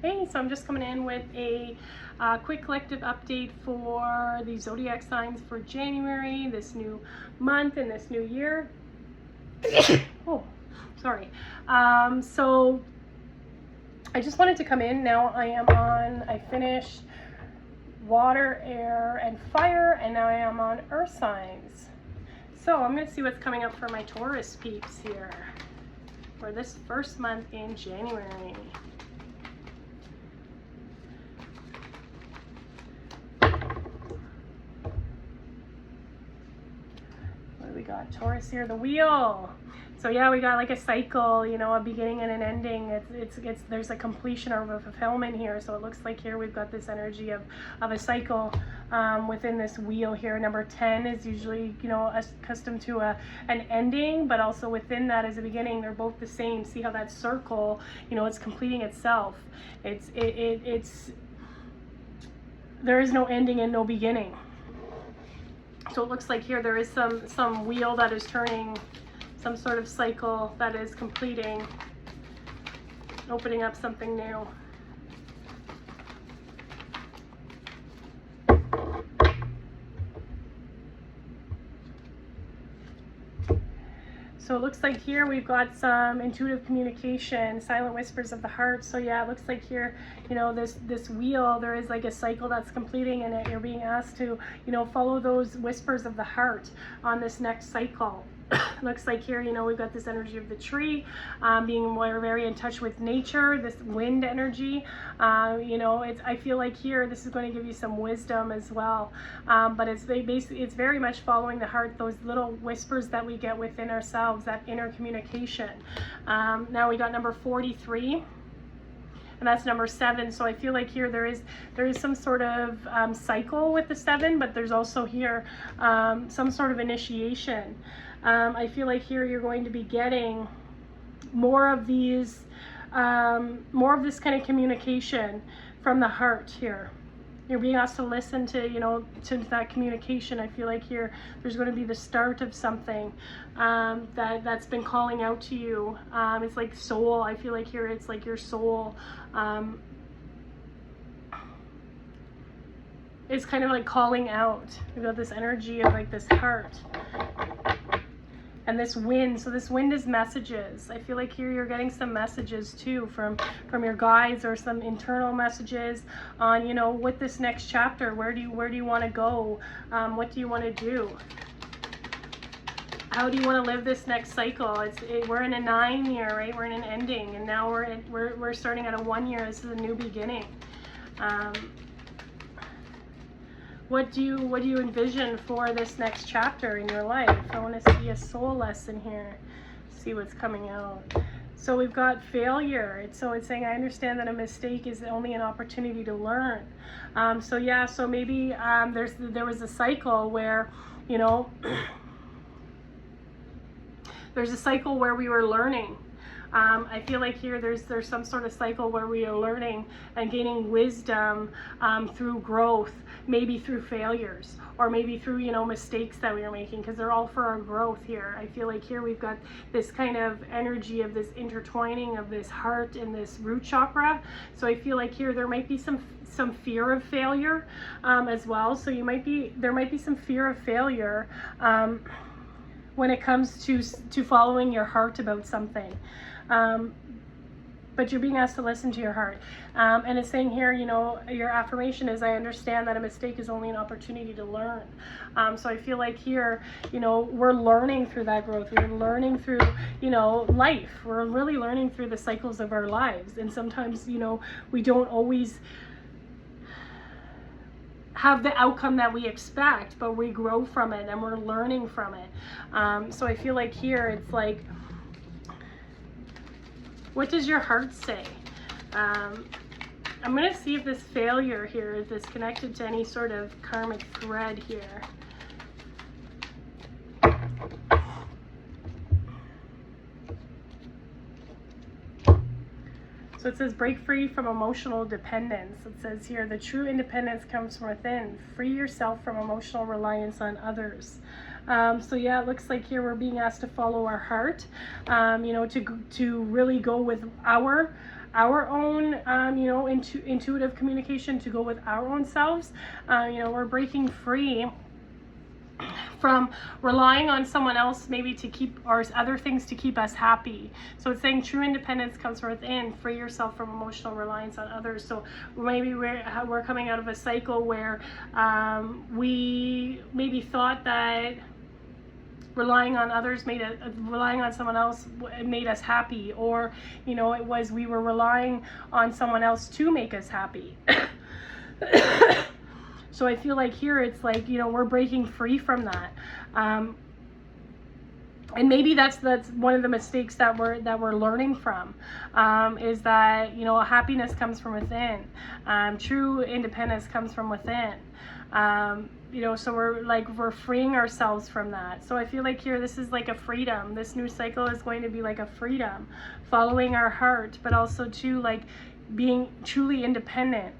Hey, so I'm just coming in with a quick collective update for the Zodiac signs for January, this new month and this new year. Oh, sorry. So I just wanted to come in. Now I finished water, air, and fire, and now I am on earth signs. So I'm going to see what's coming up for my Taurus peeps here for this first month in January. We got Taurus here, the wheel. So yeah, we got like a cycle, you know, a beginning and an ending. It's there's a completion or a fulfillment here. So it looks like here we've got this energy of a cycle within this wheel here. Number 10 is usually, you know, accustomed to an ending, but also within that is a beginning. They're both the same. See how that circle, you know, it's completing itself. There is no ending and no beginning. So it looks like here there is some wheel that is turning, some sort of cycle that is completing, opening up something new. So it looks like here we've got some intuitive communication, silent whispers of the heart. So yeah, it looks like here, you know, this wheel, there is like a cycle that's completing, and you're being asked to, you know, follow those whispers of the heart on this next cycle. Looks like here, you know, we've got this energy of the tree, being very in touch with nature, this wind energy. You know, I feel like here this is going to give you some wisdom as well, but it's very much following the heart, those little whispers that we get within ourselves, that inner communication. Now we got number 43. And that's number 7. So I feel like here there is some sort of cycle with the 7, but there's also here some sort of initiation. I feel like here you're going to be getting more of this kind of communication from the heart here. You're being asked to listen to, you know, to that communication. I feel like here there's going to be the start of something that's been calling out to you. It's like soul. I feel like here it's like your soul is kind of like calling out. We've got this energy of like this heart. And this wind, so this wind is messages. I feel like here you're getting some messages too from your guides, or some internal messages on, you know, with this next chapter. Where do you want to go? What do you want to do? How do you want to live this next cycle? We're in a 9 year, right? We're in an ending, and now we're starting at a 1 year. This is a new beginning. What do you envision for this next chapter in your life? I want to see a soul lesson here. See what's coming out. So we've got failure. So it's saying, I understand that a mistake is only an opportunity to learn. So yeah, so maybe there was a cycle where, you know, there's a cycle where we were learning. I feel like here there's some sort of cycle where we are learning and gaining wisdom through growth, maybe through failures, or maybe through, you know, mistakes that we are making, because they're all for our growth here. I feel like here we've got this kind of energy of this intertwining of this heart and this root chakra. So I feel like here there might be some fear of failure as well. So there might be some fear of failure when it comes to following your heart about something. But you're being asked to listen to your heart. And it's saying here, you know, your affirmation is, I understand that a mistake is only an opportunity to learn. So I feel like here, you know, we're learning through that growth. We're learning through, you know, life. We're really learning through the cycles of our lives. And sometimes, you know, we don't always have the outcome that we expect, but we grow from it and we're learning from it. So I feel like here it's like, what does your heart say? I'm going to see if this failure here is connected to any sort of karmic thread here. So it says, break free from emotional dependence. It says here, the true independence comes from within. Free yourself from emotional reliance on others. So yeah, it looks like here we're being asked to follow our heart, you know, to really go with our our own, you know, intuitive communication, to go with our own selves. You know, we're breaking free from relying on someone else maybe to keep, or other things to keep us happy. So it's saying true independence comes from within. Free yourself from emotional reliance on others. So maybe we're coming out of a cycle where we maybe thought that relying on others relying on someone else made us happy, or, you know, it was we were relying on someone else to make us happy. So I feel like here it's like, you know, we're breaking free from that. And maybe that's one of the mistakes that we're learning from, is that, you know, happiness comes from within. True independence comes from within. You know, so we're freeing ourselves from that. So I feel like here, this is like a freedom. This new cycle is going to be like a freedom, following our heart, but also to like being truly independent.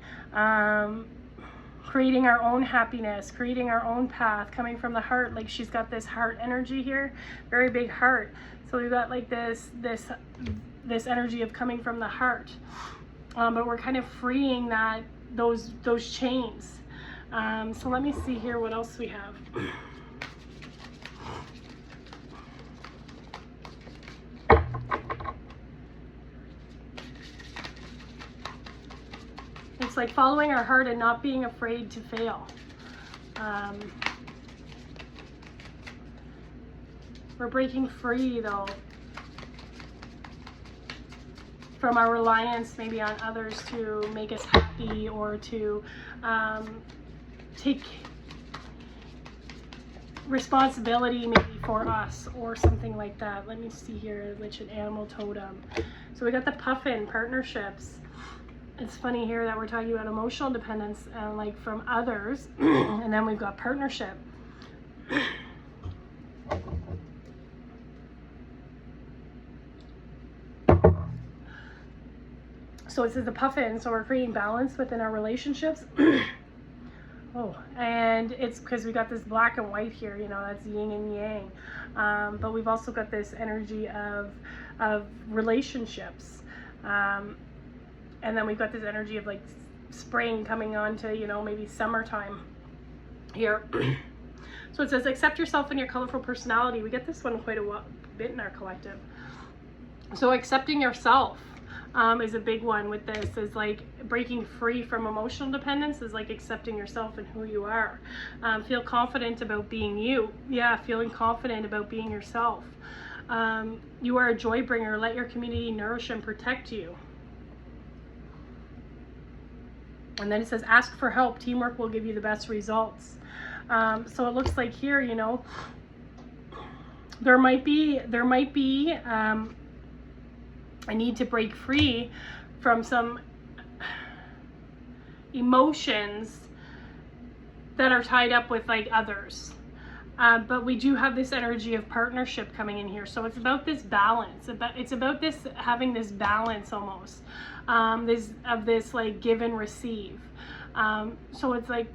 Creating our own happiness, creating our own path, coming from the heart. Like she's got this heart energy here, very big heart. So we've got like this energy of coming from the heart. But we're kind of freeing those chains. So let me see here what else we have. It's like following our heart and not being afraid to fail. We're breaking free though from our reliance maybe on others to make us happy, or to take responsibility maybe for us or something like that. Let me see here, which an animal totem. So we got the puffin, partnerships. It's funny here that we're talking about emotional dependence and like from others, and then we've got partnership. So it says the puffin, so we're creating balance within our relationships. Oh, and it's because we got this black and white here, you know, that's yin and yang. But we've also got this energy of relationships. And then we've got this energy of like spring coming on to, you know, maybe summertime here. So it says, accept yourself and your colorful personality. We get this one quite a bit in our collective. So accepting yourself is a big one with this, is like breaking free from emotional dependence, is like accepting yourself and who you are. Feel confident about being you. Yeah, feeling confident about being yourself. You are a joy bringer. Let your community nourish and protect you. And then it says, ask for help. Teamwork will give you the best results. So it looks like here, you know, there might be a need to break free from some emotions that are tied up with like others. But we do have this energy of partnership coming in here. So it's about this balance. It's about this having this balance almost. This like give and receive. So it's like,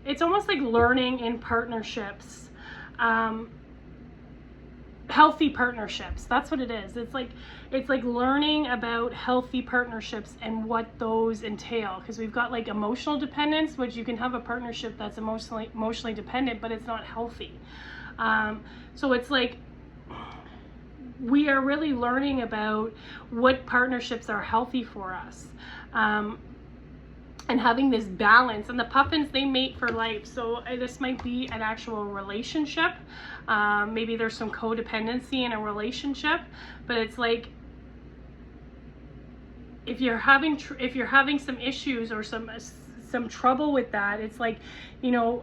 it's almost like learning in partnerships, healthy partnerships. That's what it is. It's like learning about healthy partnerships and what those entail. Because we've got like emotional dependence, which you can have a partnership that's emotionally dependent, but it's not healthy. So it's like, we are really learning about what partnerships are healthy for us, and having this balance. And the puffins, they mate for life. So this might be an actual relationship. Maybe there's some codependency in a relationship, but it's like, if you're having some issues or some trouble with that, it's like, you know,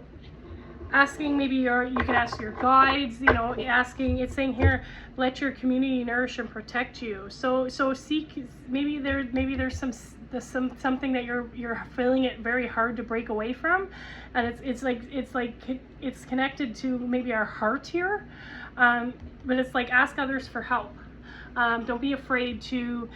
asking, maybe you can ask your guides, you know, asking, it's saying here, let your community nourish and protect you. So seek, maybe there's something that you're feeling it very hard to break away from, and it's connected to maybe our heart here, but it's like, ask others for help. Don't be afraid to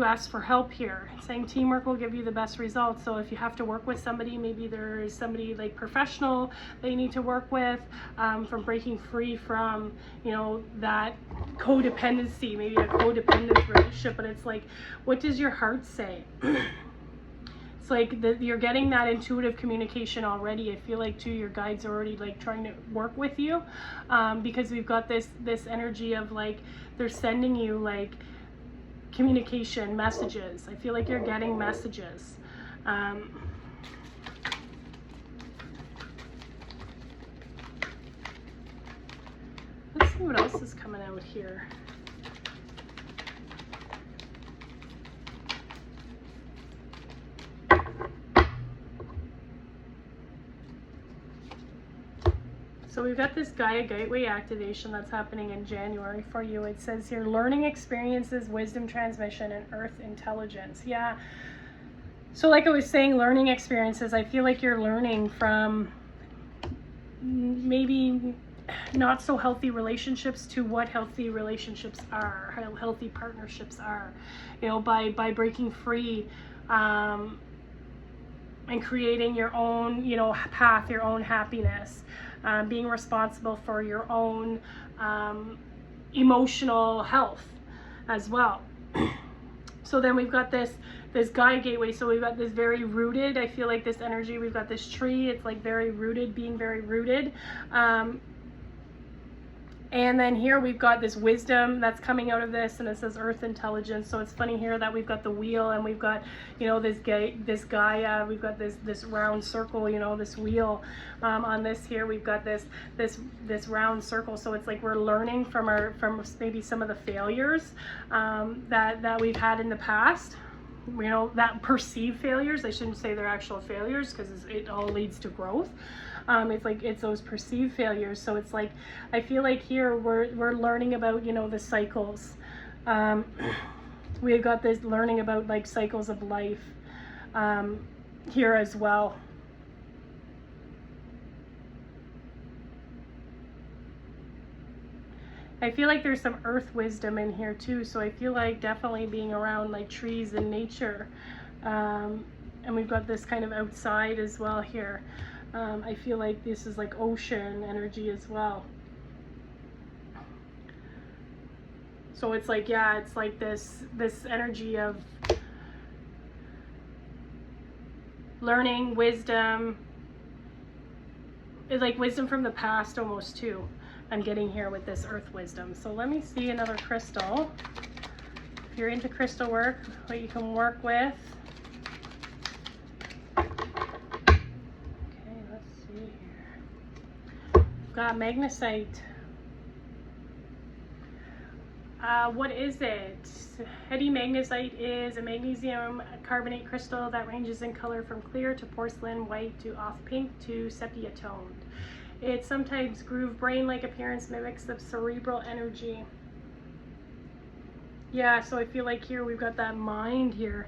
ask for help here. Saying teamwork will give you the best results. So if you have to work with somebody, maybe there is somebody like professional that you need to work with, from breaking free from, you know, that codependency, maybe a codependent relationship. But it's like, what does your heart say? It's like you're getting that intuitive communication already. I feel like too, your guides are already like trying to work with you, because we've got this energy of like they're sending you like communication messages. I feel like you're getting messages. Let's see what else is coming out here. So we've got this Gaia Gateway activation that's happening in January for you. It says here, learning experiences, wisdom transmission, and earth intelligence. Yeah. So like I was saying, learning experiences, I feel like you're learning from maybe not so healthy relationships to what healthy relationships are, how healthy partnerships are, you know, by breaking free, and creating your own, you know, path, your own happiness. Being responsible for your own emotional health as well. So then we've got this Gaia Gateway. So we've got this very rooted, I feel like this energy, we've got this tree, it's like very rooted, being very rooted. And then here we've got this wisdom that's coming out of this, and it says earth intelligence. So it's funny here that we've got the wheel, and we've got, you know, this Gaia, we've got this round circle, you know, this wheel. On this here we've got this round circle. So it's like we're learning from maybe some of the failures that we've had in the past. You know, that perceived failures. I shouldn't say they're actual failures, because it all leads to growth. It's like, it's those perceived failures. So it's like, I feel like here we're learning about, you know, the cycles. We've got this learning about like cycles of life here as well. I feel like there's some earth wisdom in here too. So I feel like definitely being around like trees and nature. And we've got this kind of outside as well here. I feel like this is like ocean energy as well. So it's like, yeah, it's like this energy of learning, wisdom. It's like wisdom from the past almost too. I'm getting here with this earth wisdom. So let me see another crystal. If you're into crystal work, what you can work with. Got magnesite. What is it? Heady magnesite is a magnesium carbonate crystal that ranges in color from clear to porcelain white to off pink to sepia toned. It sometimes groove brain-like appearance, mimics the cerebral energy. Yeah, so I feel like here we've got that mind here.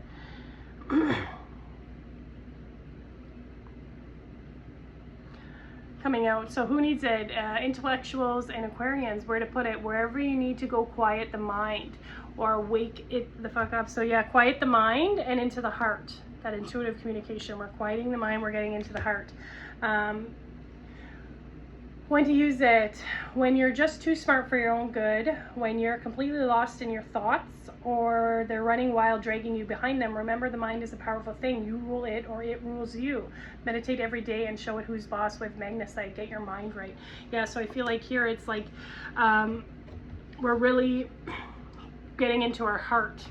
Coming out. So who needs it? Intellectuals and Aquarians, where to put it? Wherever you need to go quiet the mind or wake it the fuck up. So yeah, quiet the mind and into the heart. That intuitive communication. We're quieting the mind, we're getting into the heart. When to use it? When you're just too smart for your own good, when you're completely lost in your thoughts, or they're running wild, dragging you behind them. Remember, the mind is a powerful thing. You rule it, or it rules you. Meditate every day and show it who's boss with magnesite. Get your mind right. Yeah, so I feel like here it's like we're really getting into our heart.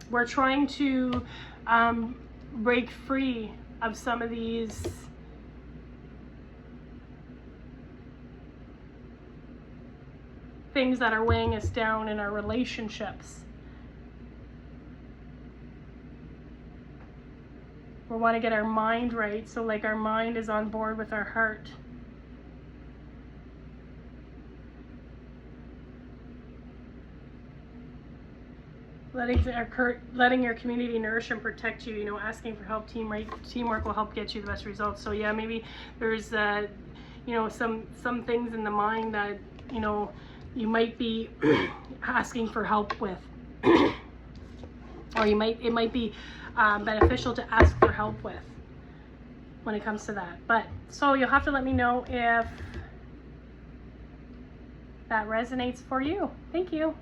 We're trying to break free of some of these things that are weighing us down in our relationships. We want to get our mind right, so like our mind is on board with our heart. Letting your community nourish and protect you, asking for help, teamwork will help get you the best results. So yeah, maybe there's you know, some things in the mind that, you know, you might be asking for help with. Or it might be beneficial to ask for help with when it comes to that. But so you'll have to let me know if that resonates for you. Thank you.